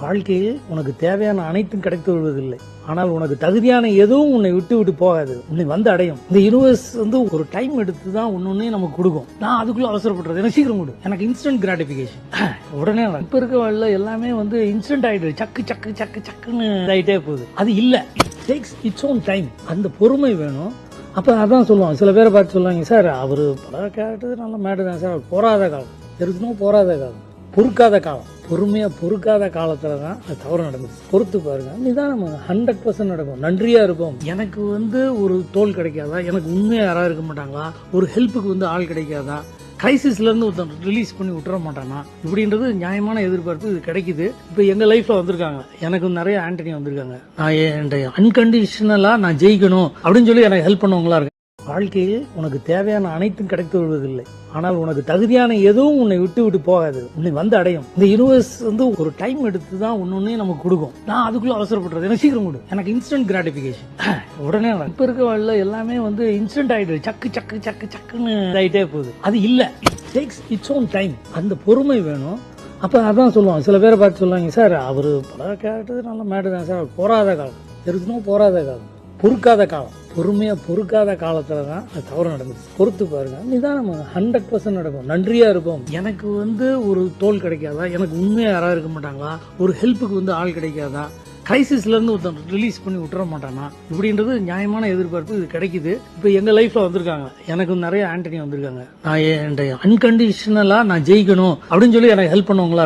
வாழ்க்கையில் உனக்கு தேவையான அனைத்தும் கிடைத்து விடுவதில்லை, ஆனால் உனக்கு தகுதியான எதுவும் உன்னை விட்டு விட்டு போகாது, உன்னை வந்து அடையும். இந்த யூனிவர்ஸ் ஒரு டைம் எடுத்து தான் ஒன்னொன்னே நமக்கு கொடுக்கும். நான் அதுக்குள்ள அவசரப்படுறது, எனக்கு சீக்கிரம் கொடு, எனக்கு இன்ஸ்டன்ட் கிராட்டிபிகேஷன் உடனே. இப்ப இருக்க வாழ்ல எல்லாமே இன்ஸ்டன்ட் ஆயிடுது, சக்கு சக்கு சக்கு சக்குன்னு ஆயிட்டே போகுது. அது இல்ல, டேக்ஸ் இட்ஸ் ஓன் டைம். அந்த பொறுமை வேணும். அப்ப அதான் சொல்லுவாங்க, சில பேரை பார்த்து சொல்லுவாங்க, சார் அவரு பல கேரக்டர் நல்ல மேடு தான் சார், போராத காலம் தெரிஞ்சுனோம், போராத காலம், பொறுக்காத காலம். பொறுமையா பொறுக்காத காலத்துல தான் அது தவறு நடந்தது. பொறுத்து பாருங்க, நிதானம் 100% நடக்கும். நன்றியா இருக்கும். எனக்கு ஒரு தோல் கிடைக்காதா, எனக்கு உண்மையா யாராவது இருக்க மாட்டாங்களா, ஒரு ஹெல்ப்புக்கு ஆள் கிடைக்காதா, கிரைசிஸ்ல இருந்து ஒருத்தன் ரிலீஸ் பண்ணி விட்டுற மாட்டானா, இப்படின்றது நியாயமான எதிர்பார்ப்பு. இது கிடைக்குது. இப்ப எங்க லைஃப்ல வந்திருக்காங்க, எனக்கு நிறைய ஆண்டனி வந்திருக்காங்க. நான் அன்கண்டிஷனலா நான் ஜெயிக்கணும் அப்படின்னு சொல்லி எனக்கு ஹெல்ப் பண்ணவங்களா இருக்கு. வாழ்க்கையில் உனக்கு தேவையான அனைத்தும் கிடைத்து விடுவதில்லை, ஆனால் உனக்கு தகுதியான எதுவும் உன்னை விட்டு விட்டு போகாது, உன்னை வந்து அடையும். இந்த யூனிவர்ஸ் ஒரு டைம் எடுத்து தான் ஒன்னொன்னே நமக்கு கொடுக்கும். நான் அதுக்குள்ள அவசரப்படுறது, எனக்கு சீக்கிரம் கொடு, எனக்கு இன்ஸ்டன்ட் கிராட்டிபிகேஷன் உடனே. இப்ப இருக்க வாழ்ல எல்லாமே இன்ஸ்டன்ட் ஆயிடுது, சக்கு சக்கு சக்கு சக்குன்னு ஆயிட்டே போகுது. அது இல்ல, டேக்ஸ் இட்ஸ் ஓன் டைம். அந்த பொறுமை வேணும். அப்ப அதான் சொல்லுவாங்க, சில பேரை பார்த்து சொல்லுவாங்க, சார் அவரு பல கேரக்டர் நல்ல மேடு தான் சார், போராத காலம் தெரிஞ்சுனோம், போராத காலம், பொறுக்காத காலம். பொறுமையா பொறுக்காத காலத்துல தான் அது தவறு நடந்தது. பொறுத்து பாருங்க, நிதானம் 100% நடக்கும். நன்றியா இருக்கும். எனக்கு ஒரு தோல் கிடைக்காதா, எனக்கு உண்மையா யாராவது இருக்க மாட்டாங்களா, ஒரு ஹெல்ப்புக்கு ஆள் கிடைக்காதா, கிரைசிஸ்ல இருந்து ஒருத்தன் ரிலீஸ் பண்ணி விட்டுற மாட்டானா, இப்படின்றது நியாயமான எதிர்பார்ப்பு. இது கிடைக்குது. இப்ப எங்க லைஃப்ல வந்திருக்காங்க, எனக்கு நிறைய ஆண்டனி வந்திருக்காங்க. நான் அன்கண்டிஷனலா நான் ஜெயிக்கணும் அப்படின்னு சொல்லி எனக்கு ஹெல்ப் பண்ணவங்களா